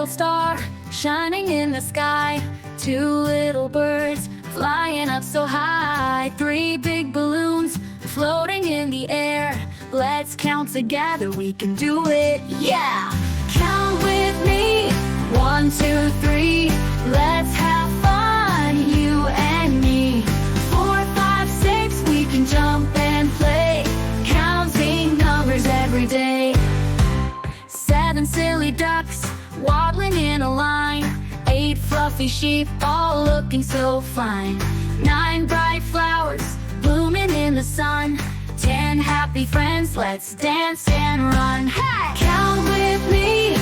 star shining in the sky. 2 little birds flying up so high. 3 big balloons floating in the air. Let's count together, we can do it, yeah! Count with me, 1, 2, 3. Let's have fun, you and me. 4, 5, 6, we can jump and play, counting numbers every day. 7 silly ducks waddling in a line. 8 fluffy sheep all looking so fine. 9 bright flowers blooming in the sun. 10 happy friends, let's dance and run. Hey! Count with me,